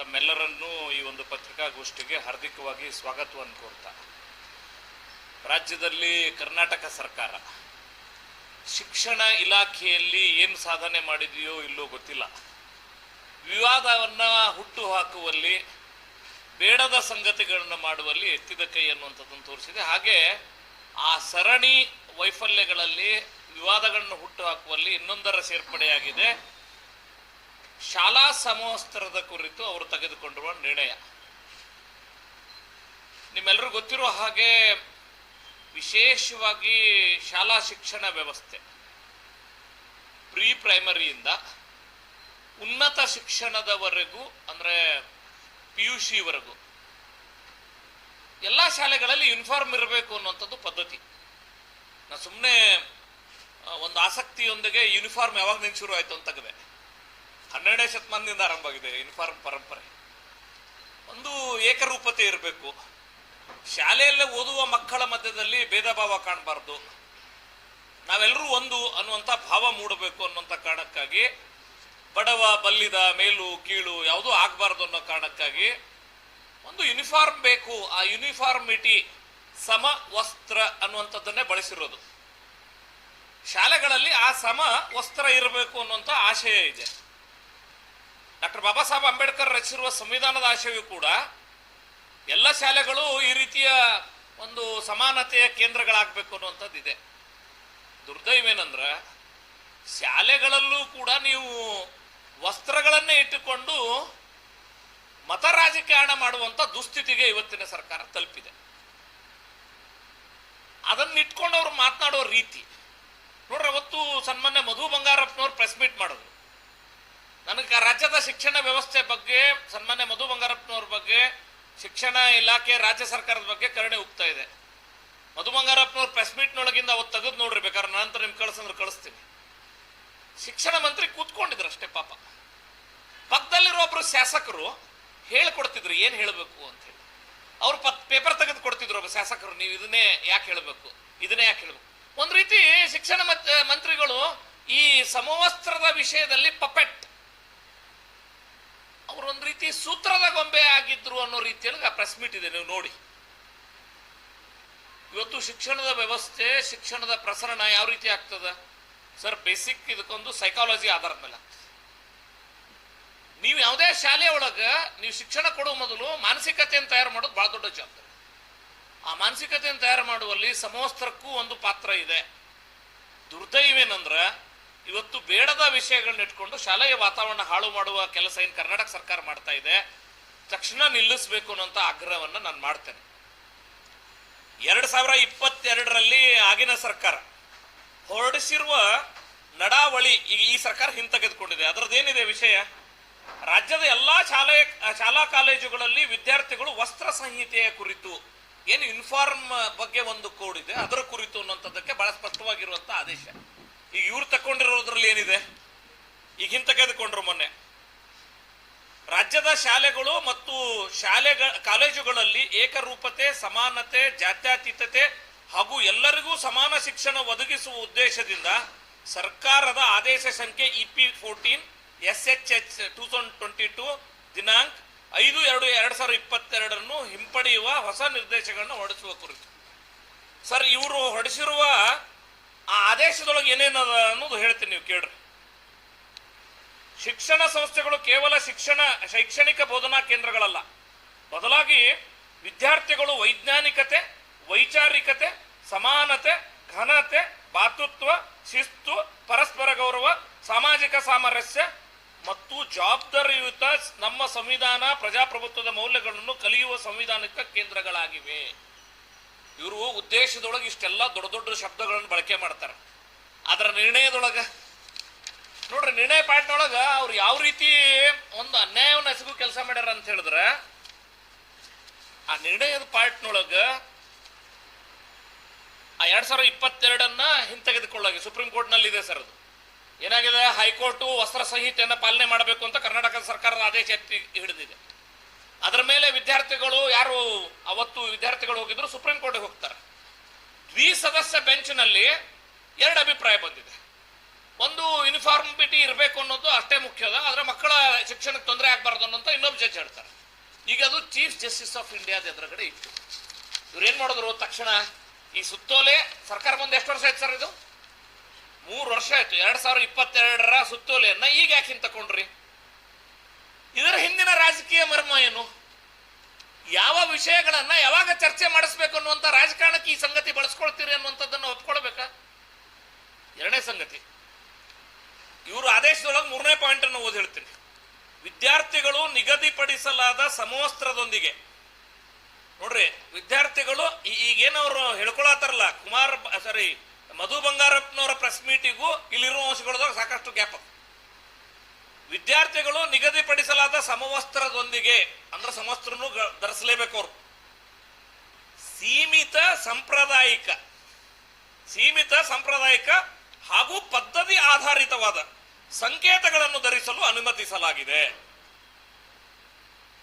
ತಮ್ಮೆಲ್ಲರನ್ನೂ ಈ ಒಂದು ಪತ್ರಿಕಾಗೋಷ್ಠಿಗೆ ಹಾರ್ದಿಕವಾಗಿ ಸ್ವಾಗತವನ್ನು ಕೋರ್ತಾ, ರಾಜ್ಯದಲ್ಲಿ ಕರ್ನಾಟಕ ಸರ್ಕಾರ ಶಿಕ್ಷಣ ಇಲಾಖೆಯಲ್ಲಿ ಏನು ಸಾಧನೆ ಮಾಡಿದೆಯೋ ಇಲ್ಲೋ ಗೊತ್ತಿಲ್ಲ. ವಿವಾದವನ್ನು ಹುಟ್ಟು ಹಾಕುವಲ್ಲಿ, ಬೇಡದ ಸಂಗತಿಗಳನ್ನು ಮಾಡುವಲ್ಲಿ ಎತ್ತಿದ ಕೈ ಅನ್ನುವಂಥದ್ದನ್ನು ತೋರಿಸಿದೆ. ಹಾಗೆ ಆ ಸರಣಿ ವೈಫಲ್ಯಗಳಲ್ಲಿ, ವಿವಾದಗಳನ್ನು ಹುಟ್ಟು ಹಾಕುವಲ್ಲಿ ಇನ್ನೊಂದರ ಸೇರ್ಪಡೆಯಾಗಿದೆ ಶಾಲಾ ಸಮವಸ್ತ್ರದ ಕುರಿತು ಅವರು ತೆಗೆದುಕೊಂಡಿರುವ ನಿರ್ಣಯ. ನಿಮ್ಮೆಲ್ಲರೂ ಗೊತ್ತಿರೋ ಹಾಗೆ ವಿಶೇಷವಾಗಿ ಶಾಲಾ ಶಿಕ್ಷಣ ವ್ಯವಸ್ಥೆ ಪ್ರೀ ಪ್ರೈಮರಿಯಿಂದ ಉನ್ನತ ಶಿಕ್ಷಣದವರೆಗೂ, ಅಂದರೆ PUC-ವರೆಗೂ ಎಲ್ಲ ಶಾಲೆಗಳಲ್ಲಿ ಯೂನಿಫಾರ್ಮ್ ಇರಬೇಕು ಅನ್ನುವಂಥದ್ದು ಪದ್ಧತಿ. ನಾ ಸುಮ್ಮನೆ ಒಂದು ಆಸಕ್ತಿಯೊಂದಿಗೆ ಯೂನಿಫಾರ್ಮ್ ಯಾವಾಗ ನಿಂತು ಶುರು ಆಯಿತು ಅಂತ ತೆಗೆದೆ. 12ನೇ ಶತಮಾನದಿಂದ ಆರಂಭ ಆಗಿದೆ ಯೂನಿಫಾರ್ಮ್ ಪರಂಪರೆ. ಒಂದು ಏಕರೂಪತೆ ಇರಬೇಕು, ಶಾಲೆಯಲ್ಲೇ ಓದುವ ಮಕ್ಕಳ ಮಧ್ಯದಲ್ಲಿ ಭೇದ ಭಾವ ಕಾಣಬಾರ್ದು, ನಾವೆಲ್ಲರೂ ಒಂದು ಅನ್ನುವಂಥ ಭಾವ ಮೂಡಬೇಕು ಅನ್ನುವಂಥ ಕಾರಣಕ್ಕಾಗಿ ಬಡವ ಬಲ್ಲಿದ, ಮೇಲು ಕೀಳು ಯಾವುದೂ ಆಗಬಾರ್ದು ಅನ್ನೋ ಕಾರಣಕ್ಕಾಗಿ ಒಂದು ಯೂನಿಫಾರ್ಮ್ ಬೇಕು. ಆ ಯೂನಿಫಾರ್ಮಿಟಿ, ಸಮ ವಸ್ತ್ರ ಅನ್ನುವಂಥದ್ದನ್ನೇ ಬಳಸಿರೋದು. ಶಾಲೆಗಳಲ್ಲಿ ಆ ಸಮ ವಸ್ತ್ರ ಇರಬೇಕು ಅನ್ನುವಂಥ ಆಶಯ ಇದೆ. ಡಾಕ್ಟರ್ ಬಾಬಾ ಸಾಹೇಬ್ ಅಂಬೇಡ್ಕರ್ ರಚಿಸಿರುವ ಸಂವಿಧಾನದ ಆಶಯವೂ ಕೂಡ ಎಲ್ಲ ಶಾಲೆಗಳು ಈ ರೀತಿಯ ಒಂದು ಸಮಾನತೆಯ ಕೇಂದ್ರಗಳಾಗಬೇಕು ಅನ್ನುವಂಥದ್ದಿದೆ. ದುರ್ದೈವೇನಂದ್ರೆ ಶಾಲೆಗಳಲ್ಲೂ ಕೂಡ ನೀವು ವಸ್ತ್ರಗಳನ್ನೇ ಇಟ್ಟುಕೊಂಡು ಮತ ರಾಜಕಾರಣ ಮಾಡುವಂಥ ದುಸ್ಥಿತಿಗೆ ಇವತ್ತಿನ ಸರ್ಕಾರ ತಲುಪಿದೆ. ಅದನ್ನಿಟ್ಕೊಂಡು ಅವ್ರು ಮಾತನಾಡೋ ರೀತಿ ನೋಡ್ರಿ. ಅವತ್ತು ಸನ್ಮಾನ್ಯ ಮಧು ಬಂಗಾರಪ್ಪನವ್ರು ಪ್ರೆಸ್ ಮೀಟ್ ಮಾಡಿದ್ರು. ನನಗೆ ರಾಜ್ಯದ ಶಿಕ್ಷಣ ವ್ಯವಸ್ಥೆ ಬಗ್ಗೆ, ಸನ್ಮಾನ್ಯ ಮಧು ಬಂಗಾರಪ್ಪನವ್ರ ಬಗ್ಗೆ, ಶಿಕ್ಷಣ ಇಲಾಖೆ ರಾಜ್ಯ ಸರ್ಕಾರದ ಬಗ್ಗೆ ಕರುಣೆ ಉಗ್ತಾ ಇದೆ. ಮಧು ಬಂಗಾರಪ್ಪನವ್ರ ಪ್ರೆಸ್ ಮೀಟ್ನೊಳಗಿಂದ ಅವತ್ತು ತೆಗೆದು ನೋಡ್ರಿ, ಬೇಕಾದ್ರೆ ನಂತರ ನಿಮ್ಗೆ ಕಳಿಸಂದ್ರೆ ಕಳಿಸ್ತೀನಿ. ಶಿಕ್ಷಣ ಮಂತ್ರಿ ಕೂತ್ಕೊಂಡಿದ್ರು ಅಷ್ಟೇ. ಪಾಪ ಪಕ್ಕದಲ್ಲಿರೋ ಒಬ್ರು ಶಾಸಕರು ಹೇಳ್ಕೊಡ್ತಿದ್ರು ಏನು ಹೇಳಬೇಕು ಅಂತ ಹೇಳಿ. ಅವ್ರು ಪೇಪರ್ ತೆಗೆದು ಕೊಡ್ತಿದ್ರು ಒಬ್ಬ ಶಾಸಕರು, ನೀವು ಇದನ್ನೇ ಯಾಕೆ ಹೇಳಬೇಕು, ಇದನ್ನೇ ಯಾಕೆ ಹೇಳಬೇಕು. ಒಂದು ರೀತಿ ಶಿಕ್ಷಣ ಮಂತ್ರಿಗಳು ಈ ಸಮವಸ್ತ್ರದ ವಿಷಯದಲ್ಲಿ ಪಪೆಟ್, ಅವರು ಒಂದು ರೀತಿ ಸೂತ್ರದ ಗೊಂಬೆ ಆಗಿದ್ರು ಅನ್ನೋ ರೀತಿಯಲ್ಲಿ ಆ ಪ್ರೆಸ್ ಮೀಟ್ ಇದೆ, ನೀವು ನೋಡಿ. ಇವತ್ತು ಶಿಕ್ಷಣದ ವ್ಯವಸ್ಥೆ, ಶಿಕ್ಷಣದ ಪ್ರಸರಣ ಯಾವ ರೀತಿ ಆಗ್ತದ ಸರ್? ಬೇಸಿಕ್ ಇದಕ್ಕೊಂದು ಸೈಕಾಲಜಿ ಆಧಾರದ ಮೇಲೆ ಆಗ್ತದೆ. ನೀವು ಯಾವುದೇ ಶಾಲೆ ಒಳಗೆ ನೀವು ಶಿಕ್ಷಣ ಕೊಡುವ ಮೊದಲು ಮಾನಸಿಕತೆಯನ್ನು ತಯಾರು ಮಾಡೋದು ಬಹಳ ದೊಡ್ಡ ಜವಾಬ್ದಾರಿ. ಆ ಮಾನಸಿಕತೆಯನ್ನು ತಯಾರು ಮಾಡುವಲ್ಲಿ ಸಮವಸ್ತ್ರಕ್ಕೂ ಒಂದು ಪಾತ್ರ ಇದೆ. ದುರ್ದೈವೇನಂದ್ರೆ ಇವತ್ತು ಬೇಡದ ವಿಷಯಗಳನ್ನ ಇಟ್ಕೊಂಡು ಶಾಲೆಯ ವಾತಾವರಣ ಹಾಳು ಮಾಡುವ ಕೆಲಸ ಏನು ಕರ್ನಾಟಕ ಸರ್ಕಾರ ಮಾಡ್ತಾ ಇದೆ, ತಕ್ಷಣ ನಿಲ್ಲಿಸಬೇಕು ಅನ್ನೋಂಥ ಆಗ್ರಹವನ್ನು ನಾನು ಮಾಡ್ತೇನೆ. 2022ರಲ್ಲಿ ಆಗಿನ ಸರ್ಕಾರ ಹೊರಡಿಸಿರುವ ನಡಾವಳಿ ಈಗ ಈ ಸರ್ಕಾರ ಹಿಂತೆಗೆದುಕೊಂಡಿದೆ. ಅದರದ್ದೇನಿದೆ ವಿಷಯ? ರಾಜ್ಯದ ಎಲ್ಲ ಶಾಲಾ ಕಾಲೇಜುಗಳಲ್ಲಿ ವಿದ್ಯಾರ್ಥಿಗಳು ವಸ್ತ್ರ ಸಂಹಿತೆಯ ಕುರಿತು, ಏನು ಯೂನಿಫಾರ್ಮ್ ಬಗ್ಗೆ ಒಂದು ಕೋಡ್ ಇದೆ, ಅದರ ಕುರಿತು ಅನ್ನುವಂಥದ್ದಕ್ಕೆ ಬಹಳ ಸ್ಪಷ್ಟವಾಗಿರುವಂಥ ಆದೇಶ. ಈಗ ಇವ್ರು ತಗೊಂಡಿರೋದ್ರಲ್ಲಿ ಏನಿದೆ? ಈಗ ಹಿಂತೆಗೆದುಕೊಂಡ್ರು ಮೊನ್ನೆ. ರಾಜ್ಯದ ಶಾಲೆಗಳು ಮತ್ತು ಕಾಲೇಜುಗಳಲ್ಲಿ ಏಕರೂಪತೆ, ಸಮಾನತೆ, ಜಾತ್ಯತೀತತೆ ಹಾಗೂ ಎಲ್ಲರಿಗೂ ಸಮಾನ ಶಿಕ್ಷಣ ಒದಗಿಸುವ ಉದ್ದೇಶದಿಂದ ಸರ್ಕಾರದ ಆದೇಶ ಸಂಖ್ಯೆ EP14 SHH 2022 ದಿನಾಂಕ 5/2/2022 ಹಿಂಪಡೆಯುವ ಹೊಸ ನಿರ್ದೇಶಗಳನ್ನು ಹೊರಡಿಸುವ ಕುರಿತು. ಸರ್, ಇವರು ಹೊರಡಿಸಿರುವ ಆ ಆದೇಶದೊಳಗೆ ಏನೇನದ ಅನ್ನೋದು ಹೇಳ್ತೀನಿ, ನೀವು ಕೇಳ್ರಿ. ಶಿಕ್ಷಣ ಸಂಸ್ಥೆಗಳು ಕೇವಲ ಶೈಕ್ಷಣಿಕ ಬೋಧನಾ ಕೇಂದ್ರಗಳಲ್ಲ, ಬದಲಾಗಿ ವಿದ್ಯಾರ್ಥಿಗಳು ವೈಜ್ಞಾನಿಕತೆ, ವೈಚಾರಿಕತೆ, ಸಮಾನತೆ, ಘನತೆ, ಭಾತೃತ್ವ, ಶಿಸ್ತು, ಪರಸ್ಪರ ಗೌರವ, ಸಾಮಾಜಿಕ ಸಾಮರಸ್ಯ ಮತ್ತು ಜವಾಬ್ದಾರಿಯುತ ನಮ್ಮ ಸಂವಿಧಾನ, ಪ್ರಜಾಪ್ರಭುತ್ವದ ಮೌಲ್ಯಗಳನ್ನು ಕಲಿಯುವ ಸಂವಿಧಾನಿಕ ಕೇಂದ್ರಗಳಾಗಿವೆ. ಇವರು ಉದ್ದೇಶದೊಳಗೆ ಇಷ್ಟೆಲ್ಲ ದೊಡ್ಡ ದೊಡ್ಡ ಶಬ್ದಗಳನ್ನು ಬಳಕೆ ಮಾಡ್ತಾರೆ. ಅದರ ನಿರ್ಣಯದೊಳಗೆ ನೋಡ್ರಿ, ನಿರ್ಣಯ ಪಾಠದೊಳಗೆ ಅವ್ರು ಯಾವ ರೀತಿ ಒಂದು ಅನ್ಯಾಯವನ್ನು ಎಸಗು ಕೆಲಸ ಮಾಡ್ಯಾರ ಅಂತ ಹೇಳಿದ್ರೆ, ಆ ನಿರ್ಣಯದ ಪಾರ್ಟ್ನೊಳಗೆ ಆ 2022 ಹಿಂತೆಗೆದುಕೊಳ್ಳಾಗಿ ಸುಪ್ರೀಂ ಕೋರ್ಟ್ನಲ್ಲಿ ಇದೆ ಸರ್. ಅದು ಏನಾಗಿದೆ? ಹೈಕೋರ್ಟು ವಸ್ತ್ರ ಸಂಹಿತೆಯನ್ನು ಪಾಲನೆ ಮಾಡಬೇಕು ಅಂತ ಕರ್ನಾಟಕ ಸರ್ಕಾರದ ಆದೇಶ ಎತ್ತಿ ಹಿಡಿದಿದೆ. ಅದರ ಮೇಲೆ ವಿದ್ಯಾರ್ಥಿಗಳು ಯಾರು ಅವತ್ತು ವಿದ್ಯಾರ್ಥಿಗಳು ಹೋಗಿದ್ರು ಸುಪ್ರೀಂ ಕೋರ್ಟ್ಗೆ ಹೋಗ್ತಾರೆ. ದ್ವಿಸದಸ್ಯ ಬೆಂಚ್ನಲ್ಲಿ 2 ಅಭಿಪ್ರಾಯ ಬಂದಿದೆ. ಒಂದು ಯೂನಿಫಾರ್ಮಿಟಿ ಇರಬೇಕು ಅನ್ನೋದು ಅಷ್ಟೇ ಮುಖ್ಯ ಅದ. ಆದ್ರೆ ಮಕ್ಕಳ ಶಿಕ್ಷಣಕ್ಕೆ ತೊಂದರೆ ಆಗ್ಬಾರ್ದು ಅನ್ನೋಂತ ಇನ್ನೊಬ್ಬ ಜಡ್ಜ್ ಹೇಳ್ತಾರೆ. ಈಗ ಅದು ಚೀಫ್ ಜಸ್ಟಿಸ್ ಆಫ್ ಇಂಡಿಯಾದ ಎದುರುಗಡೆ ಇತ್ತು. ಇವ್ರು ಏನ್ ಮಾಡಿದ್ರು ತಕ್ಷಣ ಈ ಸುತ್ತೋಲೆ ಸರ್ಕಾರ ಬಂದು ಎಷ್ಟು ವರ್ಷ ಆಯ್ತು ಸರ್? ಇದು 3 ವರ್ಷ ಆಯ್ತು. 2022ರ ಸುತ್ತೋಲೆಯನ್ನ ಈಗ ಯಾಕೆ ಹಿಂತಕೊಂಡ್ರಿ? ಇದರ ಹಿಂದಿನ ರಾಜಕೀಯ ಮರ್ಮ ಏನು? ಯಾವ ವಿಷಯಗಳನ್ನ ಯಾವಾಗ ಚರ್ಚೆ ಮಾಡಿಸ್ಬೇಕು ಅನ್ನುವಂತ ರಾಜಕಾರಣಕ್ಕೆ ಈ ಸಂಗತಿ ಬಳಸ್ಕೊಳ್ತೀರಿ ಅನ್ನುವಂಥದ್ದನ್ನು ಒಪ್ಕೊಳ್ಬೇಕಾ? ಎರಡನೇ ಸಂಗತಿ, ಇವರು ಆದೇಶದೊಳಗೆ 3ನೇ ಪಾಯಿಂಟ್ ಅನ್ನು ಓದಿ ಹೇಳ್ತೀನಿ. ವಿದ್ಯಾರ್ಥಿಗಳು ನಿಗದಿಪಡಿಸಲಾದ ಸಮವಸ್ತ್ರದೊಂದಿಗೆ, ನೋಡ್ರಿ ವಿದ್ಯಾರ್ಥಿಗಳು ಈಗೇನವ್ರು ಹೇಳ್ಕೊಳತ್ತಾರಲ್ಲ, ಮಧು ಬಂಗಾರಪ್ಪನವರ ಪ್ರೆಸ್ ಮೀಟಿಗೂ ಇಲ್ಲಿರುವ ಅಂಶಗಳದಾಗ ಸಾಕಷ್ಟು ಗ್ಯಾಪ್. ವಿದ್ಯಾರ್ಥಿಗಳು ನಿಗದಿಪಡಿಸಲಾದ ಸಮವಸ್ತ್ರದೊಂದಿಗೆ ಅಂದ್ರೆ ಸಮವಸ್ತ್ರನು ಧರಿಸಲೇಬೇಕು ಅವರು. ಸೀಮಿತ ಸಾಂಪ್ರದಾಯಿಕ ಹಾಗೂ ಪದ್ಧತಿ ಆಧಾರಿತವಾದ ಸಂಕೇತಗಳನ್ನು ಧರಿಸಲು ಅನುಮತಿಸಲಾಗಿದೆ.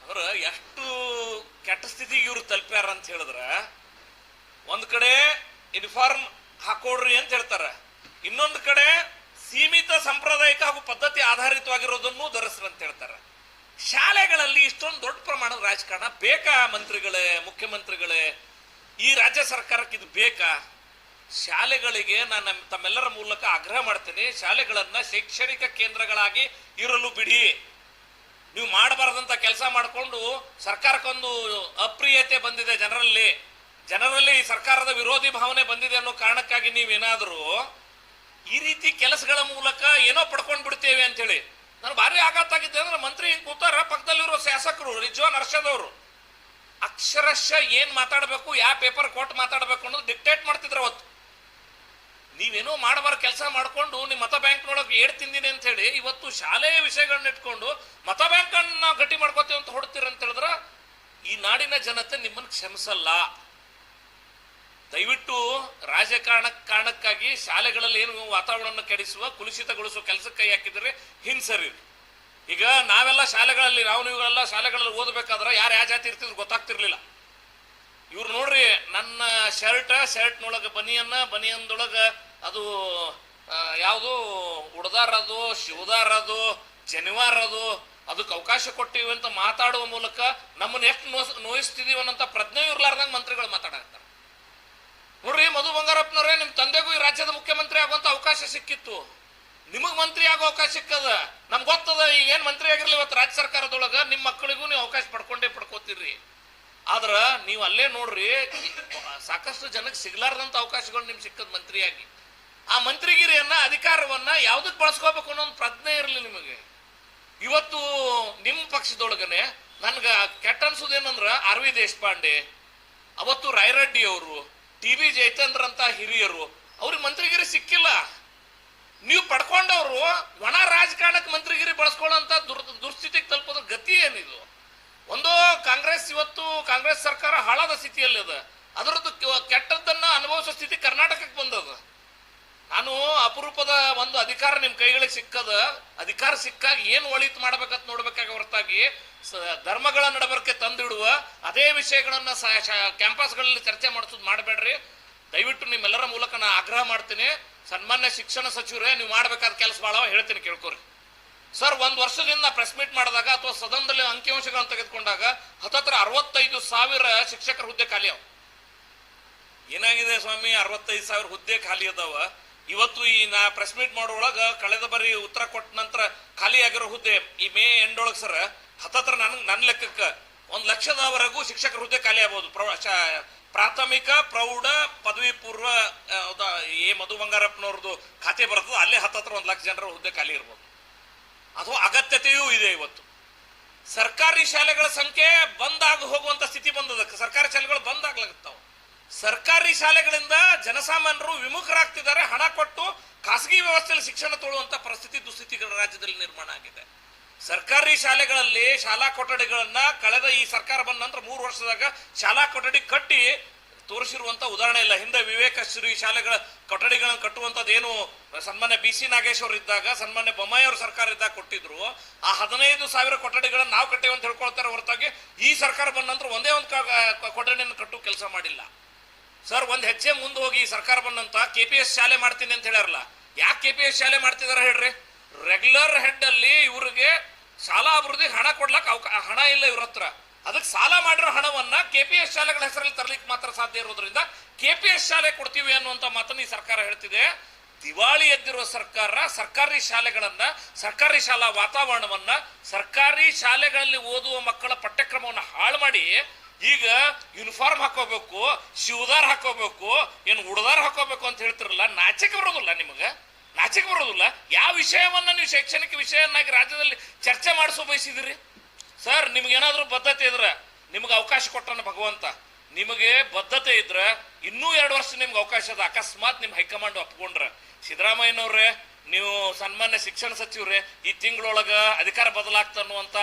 ಅವ್ರ ಎಷ್ಟು ಕೆಟ್ಟ ಸ್ಥಿತಿಗೆ ಇವರು ತಲುಪ್ಯಾರ ಅಂತ ಹೇಳಿದ್ರ, ಒಂದ್ ಕಡೆ ಯೂನಿಫಾರ್ಮ್ ಹಾಕೊಡ್ರಿ ಅಂತ ಹೇಳ್ತಾರ, ಇನ್ನೊಂದು ಕಡೆ ಸೀಮಿತ ಸಾಂಪ್ರದಾಯಿಕ ಹಾಗೂ ಪದ್ಧತಿ ಆಧಾರಿತವಾಗಿರೋದನ್ನು ಧರಿಸ್ರಿ ಅಂತ ಹೇಳ್ತಾರೆ. ಶಾಲೆಗಳಲ್ಲಿ ಇಷ್ಟೊಂದು ದೊಡ್ಡ ಪ್ರಮಾಣದ ರಾಜಕಾರಣ ಬೇಕಾ? ಮಂತ್ರಿಗಳೇ, ಮುಖ್ಯಮಂತ್ರಿಗಳೇ, ಈ ರಾಜ್ಯ ಸರ್ಕಾರಕ್ಕೆ ಇದು ಬೇಕಾ? ಶಾಲೆಗಳಿಗೆ ನಾನು ತಮ್ಮೆಲ್ಲರ ಮೂಲಕ ಆಗ್ರಹ ಮಾಡ್ತೇನೆ, ಶಾಲೆಗಳನ್ನ ಶೈಕ್ಷಣಿಕ ಕೇಂದ್ರಗಳಾಗಿ ಇರಲು ಬಿಡಿ. ನೀವು ಮಾಡಬಾರದಂತ ಕೆಲಸ ಮಾಡಿಕೊಂಡು ಸರ್ಕಾರಕ್ಕೊಂದು ಅಪ್ರಿಯತೆ ಬಂದಿದೆ ಜನರಲ್ಲಿ ಸರ್ಕಾರದ ವಿರೋಧಿ ಭಾವನೆ ಬಂದಿದೆ ಅನ್ನೋ ಕಾರಣಕ್ಕಾಗಿ ನೀವೇನಾದರೂ ಈ ರೀತಿ ಕೆಲಸಗಳ ಮೂಲಕ ಏನೋ ಪಡ್ಕೊಂಡು ಬಿಡ್ತೇವೆ ಅಂತ ಹೇಳಿ ನಾನು ಭಾರಿ ಆಘಾತಾಗಿದ್ದೆ. ಅಂದ್ರೆ ಮಂತ್ರಿ ಹಿಂಗ್ ಕೂತಾರ, ಪಕ್ಕದಲ್ಲಿರೋ ಶಾಸಕರು ರಿಜ್ವಾನ್ ಅರ್ಷದವರು ಅಕ್ಷರಶಃ ಏನ್ ಮಾತಾಡ್ಬೇಕು, ಯಾವ ಪೇಪರ್ ಕೊಟ್ಟು ಮಾತಾಡ್ಬೇಕು ಅನ್ನೋದು ಡಿಕ್ಟೇಟ್ ಮಾಡ್ತಿದ್ರ ಅವತ್ತು. ನೀವೇನೋ ಮಾಡಬಾರ ಕೆಲಸ ಮಾಡ್ಕೊಂಡು ನಿಮ್ಮ ಮತ ಬ್ಯಾಂಕ್ನೊಳಗೆ ಏಡ್ ತಿಂದಿನಿ ಅಂತ ಹೇಳಿ ಇವತ್ತು ಶಾಲೆಯ ವಿಷಯಗಳನ್ನ ಇಟ್ಕೊಂಡು ಮತ ಬ್ಯಾಂಕ್ ಅನ್ನು ನಾವು ಗಟ್ಟಿ ಮಾಡ್ಕೋತೀವಿ ಅಂತ ಹೊಡ್ತೀರ ಅಂತ ಹೇಳಿದ್ರ ಈ ನಾಡಿನ ಜನತೆ ನಿಮ್ಮನ್ನು ಕ್ಷಮಿಸಲ್ಲ. ದಯವಿಟ್ಟು ಕಾರಣಕ್ಕಾಗಿ ಶಾಲೆಗಳಲ್ಲಿ ಏನು ವಾತಾವರಣ ಕೆಡಿಸುವ, ಕುಲುಷಿತಗೊಳಿಸುವ ಕೆಲಸಕ್ಕೆ ಕೈ ಹಾಕಿದ್ರೆ ಹಿಂಸರಿ. ಈಗ ನಾವೆಲ್ಲ ಶಾಲೆಗಳಲ್ಲಿ ನೀವೆಲ್ಲ ಶಾಲೆಗಳಲ್ಲಿ ಓದಬೇಕಾದ್ರೆ ಯಾರು ಯಾವ ಜಾತಿ ಇರ್ತಿದ್ರು ಗೊತ್ತಾಗ್ತಿರ್ಲಿಲ್ಲ. ಇವ್ರು ನೋಡ್ರಿ, ನನ್ನ ಶರ್ಟ್ನೊಳಗೆ ಬನಿಯನ್ದೊಳಗ ಅದು ಯಾವುದು ಉಡ್ದಾರದು, ಶಿವದಾರದು, ಜನಿವಾರದು, ಅದಕ್ಕೆ ಅವಕಾಶ ಕೊಟ್ಟಿವಿ ಅಂತ ಮಾತಾಡುವ ಮೂಲಕ ನಮ್ಮನ್ನ ಎಷ್ಟು ನೋಯಿಸ್ತಿದೀವಿ ಅನ್ನೋಂಥ ಪ್ರಜ್ಞೆ ಇರ್ಲಾರ್ದಂಗೆ ಮಂತ್ರಿಗಳು ಮಾತಾಡಕ್ತಾರೆ. ನೋಡ್ರಿ, ಮಧು ಬಂಗಾರಪ್ಪನವ್ರೆ, ನಿಮ್ ತಂದೆಗೂ ಈ ರಾಜ್ಯದ ಮುಖ್ಯಮಂತ್ರಿ ಆಗುವಂತ ಅವಕಾಶ ಸಿಕ್ಕಿತ್ತು, ನಿಮಗ್ ಮಂತ್ರಿ ಆಗೋ ಅವಕಾಶ ಸಿಕ್ಕದ. ನಮ್ಗೆ ಗೊತ್ತದ, ಈಗ ಏನ್ ಮಂತ್ರಿ ಆಗಿರ್ಲಿ ಇವತ್ತು ರಾಜ್ಯ ಸರ್ಕಾರದೊಳಗ ನಿಮ್ಮ ಮಕ್ಕಳಿಗೂ ನೀವು ಅವಕಾಶ ಪಡ್ಕೋತೀರಿ. ಆದ್ರ ನೀವು ಅಲ್ಲೇ ನೋಡ್ರಿ, ಸಾಕಷ್ಟು ಜನಕ್ಕೆ ಸಿಗ್ಲಾರ್ದಂತ ಅವಕಾಶಗಳು ನಿಮ್ಗೆ ಸಿಕ್ಕದ ಮಂತ್ರಿಯಾಗಿ. ಆ ಮಂತ್ರಿಗಿರಿಯನ್ನ, ಅಧಿಕಾರವನ್ನ ಯಾವ್ದಕ್ ಬಳಸ್ಕೋಬೇಕು ಅನ್ನೋ ಒಂದು ಪ್ರಜ್ಞೆ ಇರಲಿ ನಿಮಗೆ. ಇವತ್ತು ನಿಮ್ಮ ಪಕ್ಷದೊಳಗನೆ ನನ್ಗ ಕೆಟ್ಟ ಅನ್ಸುದೇನಂದ್ರ ಆರ್ ವಿ ದೇಶಪಾಂಡೆ, ಅವತ್ತು ರಾಯರೆಡ್ಡಿ ಅವರು, ಟಿ ಬಿ ಜಯಚಂದ್ರ ಅಂತ ಹಿರಿಯರು, ಅವ್ರಿಗೆ ಮಂತ್ರಿಗಿರಿ ಸಿಕ್ಕಿಲ್ಲ. ನೀವು ಪಡ್ಕೊಂಡವ್ರು ಒಣ ರಾಜಕಾರಣಕ್ಕೆ ಮಂತ್ರಿಗಿರಿ ಬಳಸ್ಕೊಳ್ಳೋಂತ ದುರ್ಸ್ಥಿತಿಗೆ ತಲುಪೋದ್ರ ಗತಿ ಏನಿದು? ಒಂದು ಕಾಂಗ್ರೆಸ್ ಸರ್ಕಾರ ಹಾಳಾದ ಸ್ಥಿತಿಯಲ್ಲಿ ಅದ, ಅದರದ್ದು ಕೆಟ್ಟದ್ದನ್ನ ಅನುಭವಿಸೋ ಸ್ಥಿತಿ ಕರ್ನಾಟಕಕ್ಕೆ ಬಂದದ. ನಾನು ಅಪರೂಪದ ಒಂದು ಅಧಿಕಾರ ನಿಮ್ ಕೈಗಳಿಗೆ ಅಧಿಕಾರ ಸಿಕ್ಕಾಗ ಏನ್ ಒಳಿತು ಮಾಡ್ಬೇಕಂತ ನೋಡ್ಬೇಕಾಗ ಹೊರತಾಗಿ ಧರ್ಮಗಳ ನಡಬರ್ಕೆ ತಂದಿಡುವ ಅದೇ ವಿಷಯಗಳನ್ನ ಕ್ಯಾಂಪಸ್ಗಳಲ್ಲಿ ಚರ್ಚೆ ಮಾಡಿಸೋದು ಮಾಡಬೇಡ್ರಿ. ದಯವಿಟ್ಟು ನಿಮ್ಮೆಲ್ಲರ ಮೂಲಕ ನಾ ಆಗ್ರಹ ಮಾಡ್ತೀನಿ. ಸನ್ಮಾನ್ಯ ಶಿಕ್ಷಣ ಸಚಿವರೇ, ನೀವು ಮಾಡ್ಬೇಕಾದ ಕೆಲಸ ಭಾಳ ಹೇಳ್ತೀನಿ, ಕೇಳ್ಕೊರಿ. ಸರ್, 1 ವರ್ಷದಿಂದ ಪ್ರೆಸ್ ಮೀಟ್ ಮಾಡಿದಾಗ ಅಥವಾ ಸದನದಲ್ಲಿ ಅಂಕಿಅಂಶಗಳನ್ನು ತೆಗೆದುಕೊಂಡಾಗ ಹತ್ತತ್ರ 65,000 ಶಿಕ್ಷಕರ ಹುದ್ದೆ ಖಾಲಿ ಅವ. ಏನಾಗಿದೆ ಸ್ವಾಮಿ, 65,000 ಹುದ್ದೆ ಖಾಲಿ ಅದಾವ. ಇವತ್ತು ನಾ ಪ್ರೆಸ್ ಮೀಟ್ ಮಾಡೋಳಗ ಕಳೆದ ಬಾರಿ ಉತ್ತರ ಕೊಟ್ಟ ನಂತರ ಖಾಲಿ ಆಗಿರೋ ಹುದ್ದೆ ಈ ಮೇ ಎಂಡ್ ಒಳಗೆ ಸರ್ ಹತ್ತತ್ರ ನನ್ನ ಲೆಕ್ಕಕ್ಕೆ 1 ಲಕ್ಷದವರೆಗೂ ಶಿಕ್ಷಕರ ಹುದ್ದೆ ಖಾಲಿ ಆಗ್ಬೋದು. ಪ್ರಾಥಮಿಕ, ಪ್ರೌಢ, ಪದವಿ ಪೂರ್ವ ಮಧು ಬಂಗಾರಪ್ಪನವ್ರದ್ದು ಖಾತೆ ಬರ್ತದೆ, ಅಲ್ಲೇ ಹತ್ತತ್ರ 1 ಲಕ್ಷ ಜನರ ಹುದ್ದೆ ಖಾಲಿ ಇರ್ಬೋದು. ಅಥವಾ ಅಗತ್ಯತೆಯೂ ಇದೆ. ಇವತ್ತು ಸರ್ಕಾರಿ ಶಾಲೆಗಳ ಸಂಖ್ಯೆ ಬಂದಾಗಿ ಹೋಗುವಂತ ಸ್ಥಿತಿ ಬಂದದ. ಸರ್ಕಾರಿ ಶಾಲೆಗಳು ಬಂದಾಗ್ಲಾಗತ್ತಾವ. ಸರ್ಕಾರಿ ಶಾಲೆಗಳಿಂದ ಜನಸಾಮಾನ್ಯರು ವಿಮುಖರಾಗ್ತಿದ್ದಾರೆ. ಹಣ ಕೊಟ್ಟು ಖಾಸಗಿ ವ್ಯವಸ್ಥೆಯಲ್ಲಿ ಶಿಕ್ಷಣ ತೊಳುವಂತ ಪರಿಸ್ಥಿತಿ, ದುಸ್ಥಿತಿಗಳ ರಾಜ್ಯದಲ್ಲಿ ನಿರ್ಮಾಣ ಆಗಿದೆ. ಸರ್ಕಾರಿ ಶಾಲೆಗಳಲ್ಲಿ ಶಾಲಾ ಕೊಠಡಿಗಳನ್ನ ಕಳೆದ ಈ ಸರ್ಕಾರ ಬಂದ ನಂತರ 3 ವರ್ಷದಾಗ ಶಾಲಾ ಕೊಠಡಿ ಕಟ್ಟಿ ತೋರಿಸಿರುವಂತ ಉದಾಹರಣೆ ಇಲ್ಲ. ಹಿಂದೆ ವಿವೇಕಶ್ರೀ ಶಾಲೆಗಳ ಕೊಠಡಿಗಳನ್ನು ಕಟ್ಟುವಂತದ್ದೇನು ಸನ್ಮಾನ್ಯ BC ನಾಗೇಶ್ವರ್ ಇದ್ದಾಗ, ಸನ್ಮಾನ್ಯ ಬೊಮ್ಮಾಯಿ ಅವ್ರ ಸರ್ಕಾರ ಇದ್ದಾಗ ಕೊಟ್ಟಿದ್ರು. ಆ 15,000 ಕೊಠಡಿಗಳನ್ನ ನಾವು ಕಟ್ಟೇವೆ ಅಂತ ಹೇಳ್ಕೊಳ್ತಾರೆ ಹೊರತಾಗಿ ಈ ಸರ್ಕಾರ ಬಂದ ನಂತರ ಒಂದೇ ಒಂದು ಕೊಠಡಿಯನ್ನು ಕಟ್ಟುವ ಕೆಲಸ ಮಾಡಿಲ್ಲ. ಸರ್, ಒಂದ್ ಹೆಜ್ಜೆ ಮುಂದೆ ಹೋಗಿ ಈ ಸರ್ಕಾರ ಬಂದಂತ KPS ಶಾಲೆ ಮಾಡ್ತೀನಿ ಅಂತ ಹೇಳ್ಯಾರಲ್ಲ, ಯಾಕೆ KPS ಶಾಲೆ ಮಾಡ್ತಿದಾರೆ ಹೇಳ್ರಿ? ರೆಗ್ಯುಲರ್ ಹೆಡ್ ಅಲ್ಲಿ ಇವ್ರಿಗೆ ಶಾಲಾ ಅಭಿವೃದ್ಧಿ ಹಣ ಕೊಡ್ಲಕ್ ಹಣ ಇಲ್ಲ ಇವ್ರ ಹತ್ರ. ಅದಕ್ಕೆ ಸಾಲ ಮಾಡಿರೋ ಹಣವನ್ನ KPS ಶಾಲೆಗಳ ಹೆಸರಲ್ಲಿ ತರಲಿಕ್ಕೆ ಮಾತ್ರ ಸಾಧ್ಯ ಇರೋದ್ರಿಂದ KPS ಶಾಲೆ ಕೊಡ್ತೀವಿ ಅನ್ನುವಂತ ಮಾತನ್ನ ಈ ಸರ್ಕಾರ ಹೇಳ್ತಿದೆ. ದಿವಾಳಿ ಎದ್ದಿರುವ ಸರ್ಕಾರ ಸರ್ಕಾರಿ ಶಾಲೆಗಳನ್ನ, ಸರ್ಕಾರಿ ಶಾಲಾ ವಾತಾವರಣವನ್ನ, ಸರ್ಕಾರಿ ಶಾಲೆಗಳಲ್ಲಿ ಓದುವ ಮಕ್ಕಳ ಪಠ್ಯಕ್ರಮವನ್ನು ಹಾಳು ಮಾಡಿ ಈಗ ಯೂನಿಫಾರ್ಮ್ ಹಾಕೋಬೇಕು, ಶಿವದಾರ್ ಹಾಕೋಬೇಕು, ಏನು ಉಡದಾರ್ ಹಾಕೋಬೇಕು ಅಂತ ಹೇಳ್ತಿರಲ್ಲ. ನಾಚಿಕೆ ಬರೋದಿಲ್ಲ ನಿಮಗೆ? ನಾಚಿಕೆ ಬರೋದಿಲ್ಲ? ಯಾವ ವಿಷಯವನ್ನ ನೀವು ಶೈಕ್ಷಣಿಕ ವಿಷಯನ್ನಾಗಿ ರಾಜ್ಯದಲ್ಲಿ ಚರ್ಚೆ ಮಾಡಿಸೋ ಬಯಸಿದಿರಿ ಸರ್? ನಿಮ್ಗೇನಾದ್ರೂ ಬದ್ಧತೆ ಇದ್ರೆ ನಿಮ್ಗೆ ಅವಕಾಶ ಕೊಟ್ಟನ ಭಗವಂತ. ನಿಮಗೆ ಬದ್ಧತೆ ಇದ್ರೆ ಇನ್ನೂ 2 ವರ್ಷ ನಿಮ್ಗೆ ಅವಕಾಶ ಅದ. ಅಕಸ್ಮಾತ್ ನಿಮ್ ಹೈಕಮಾಂಡ್ ಒಪ್ಕೊಂಡ್ರ, ಸಿದ್ದರಾಮಯ್ಯನವ್ರೆ, ನೀವು ಸನ್ಮಾನ್ಯ ಶಿಕ್ಷಣ ಸಚಿವರೇ, ಈ ತಿಂಗಳೊಳಗ ಅಧಿಕಾರ ಬದಲಾಗ್ತ ಅನ್ನುವಂತ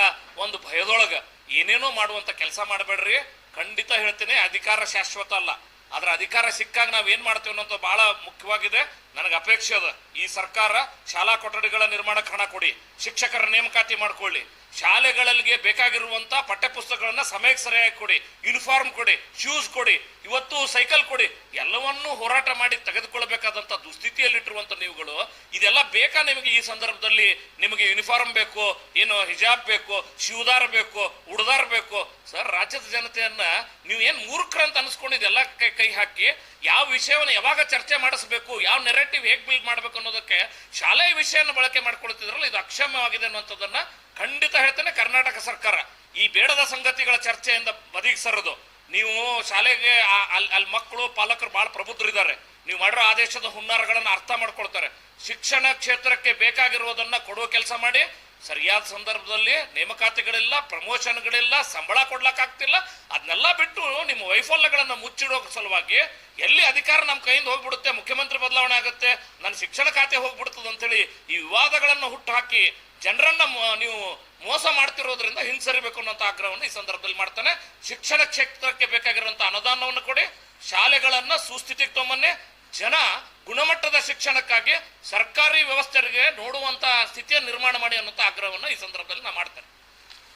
ಒಂದು ಭಯದೊಳಗ ಏನೇನೋ ಮಾಡುವಂತ ಕೆಲಸ ಮಾಡಬೇಡ್ರಿ. ಖಂಡಿತ ಹೇಳ್ತೇನೆ, ಅಧಿಕಾರ ಶಾಶ್ವತ ಅಲ್ಲ. ಆದ್ರ ಅಧಿಕಾರ ಸಿಕ್ಕಾಗ ನಾವ್ ಏನ್ ಮಾಡ್ತೇವೆ ಅನ್ನೋದು ಬಹಳ ಮುಖ್ಯವಾಗಿದೆ. ನನಗೆ ಅಪೇಕ್ಷೆ ಅದ, ಈ ಸರ್ಕಾರ ಶಾಲಾ ಕೊಠಡಿಗಳ ನಿರ್ಮಾಣಕ್ಕೆ ಹಣ ಕೊಡಿ, ಶಿಕ್ಷಕರ ನೇಮಕಾತಿ ಮಾಡ್ಕೊಳ್ಳಿ, ಶಾಲೆಗಳಿಗೆ ಬೇಕಾಗಿರುವಂತ ಪಠ್ಯ ಪುಸ್ತಕಗಳನ್ನ ಸಮಯಕ್ಕೆ ಸರಿಯಾಗಿ ಕೊಡಿ, ಯೂನಿಫಾರ್ಮ್ ಕೊಡಿ, ಶೂಸ್ ಕೊಡಿ, ಇವತ್ತು ಸೈಕಲ್ ಕೊಡಿ. ಎಲ್ಲವನ್ನೂ ಹೋರಾಟ ಮಾಡಿ ತೆಗೆದುಕೊಳ್ಳಬೇಕಾದಂತ ದುಸ್ಥಿತಿಯಲ್ಲಿಟ್ಟಿರುವಂತ ನೀವುಗಳು ಇದೆಲ್ಲ ಬೇಕಾ ನಿಮಗೆ? ಈ ಸಂದರ್ಭದಲ್ಲಿ ನಿಮಗೆ ಯೂನಿಫಾರ್ಮ್ ಬೇಕು, ಏನು ಹಿಜಾಬ್ ಬೇಕು, ಶಿವದಾರ್ ಬೇಕು, ಉಡದಾರ್ ಬೇಕು? ಸರ್, ರಾಜ್ಯದ ಜನತೆಯನ್ನ ನೀವು ಏನ್ ಮೂರ್ಖರಂತ ಅನ್ಸ್ಕೊಂಡಿದ್ದೆಲ್ಲ ಕೈ ಹಾಕಿ ಯಾವ ವಿಷಯವನ್ನು ಯಾವಾಗ ಚರ್ಚೆ ಮಾಡಿಸಬೇಕು, ಯಾವ ನೆರೆಟಿವ್ ಹೇಗ್ ಬಿಲ್ಡ್ ಮಾಡ್ಬೇಕು ಅನ್ನೋದಕ್ಕೆ ಶಾಲೆಯ ವಿಷಯನ ಬಳಕೆ ಮಾಡ್ಕೊಳ್ತಿದ್ರಲ್ಲ, ಇದು ಅಕ್ಷಮ್ಯವಾಗಿದೆ ಅನ್ನುವಂಥದ್ದನ್ನ ಖಂಡಿತ ಹೇಳ್ತೇನೆ. ಕರ್ನಾಟಕ ಸರ್ಕಾರ ಈ ಬೇಡದ ಸಂಗತಿಗಳ ಚರ್ಚೆಯಿಂದ ಬದಿಗೆ ಸರದು ನೀವು ಶಾಲೆಗೆ ಅಲ್ಲಿ ಮಕ್ಕಳು ಪಾಲಕರು ಬಹಳ ಪ್ರಬುದ್ಧರಿದ್ದಾರೆ. ನೀವು ಮಾಡಿರೋ ಆದೇಶದ ಹುನ್ನಾರಗಳನ್ನು ಅರ್ಥ ಮಾಡ್ಕೊಳ್ತಾರೆ. ಶಿಕ್ಷಣ ಕ್ಷೇತ್ರಕ್ಕೆ ಬೇಕಾಗಿರುವುದನ್ನ ಕೊಡುವ ಕೆಲಸ ಮಾಡಿ. ಸರಿಯಾದ ಸಂದರ್ಭದಲ್ಲಿ ನೇಮಕಾತಿಗಳಿಲ್ಲ, ಪ್ರಮೋಷನ್ಗಳಿಲ್ಲ, ಸಂಬಳ ಕೊಡ್ಲಕ್ಕಾಗ್ತಿಲ್ಲ. ಅದನ್ನೆಲ್ಲ ಬಿಟ್ಟು ನಿಮ್ಮ ವೈಫಲ್ಯಗಳನ್ನ ಮುಚ್ಚಿಡೋ ಸಲುವಾಗಿ ಎಲ್ಲಿ ಅಧಿಕಾರ ನಮ್ಮ ಕೈಯಿಂದ ಹೋಗ್ಬಿಡುತ್ತೆ, ಮುಖ್ಯಮಂತ್ರಿ ಬದಲಾವಣೆ ಆಗುತ್ತೆ, ನನ್ನ ಶಿಕ್ಷಣ ಖಾತೆ ಹೋಗ್ಬಿಡ್ತದೆ ಅಂತೇಳಿ ಈ ವಿವಾದಗಳನ್ನು ಹುಟ್ಟು ಹಾಕಿ ಜನರನ್ನ ನೀವು ಮೋಸ ಮಾಡ್ತಿರೋದ್ರಿಂದ ಹಿಂಸರಿಬೇಕು ಅನ್ನೋಂಥ ಆಗ್ರಹವನ್ನು ಈ ಸಂದರ್ಭದಲ್ಲಿ ಮಾಡ್ತಾನೆ. ಶಿಕ್ಷಣ ಕ್ಷೇತ್ರಕ್ಕೆ ಬೇಕಾಗಿರುವಂತಹ ಅನುದಾನವನ್ನು ಕೊಡಿ, ಶಾಲೆಗಳನ್ನ ಸುಸ್ಥಿತಿಗೆ ತೊಂಬನ್ನಿ, ಜನ ಗುಣಮಟ್ಟದ ಶಿಕ್ಷಣಕ್ಕಾಗಿ ಸರ್ಕಾರಿ ವ್ಯವಸ್ಥೆಗೆ ನೋಡುವಂತ ಸ್ಥಿತಿಯನ್ನು ನಿರ್ಮಾಣ ಮಾಡಿ ಅನ್ನುವಂಥ ಆಗ್ರಹವನ್ನು ಈ ಸಂದರ್ಭದಲ್ಲಿ ನಾ ಮಾಡ್ತೇನೆ.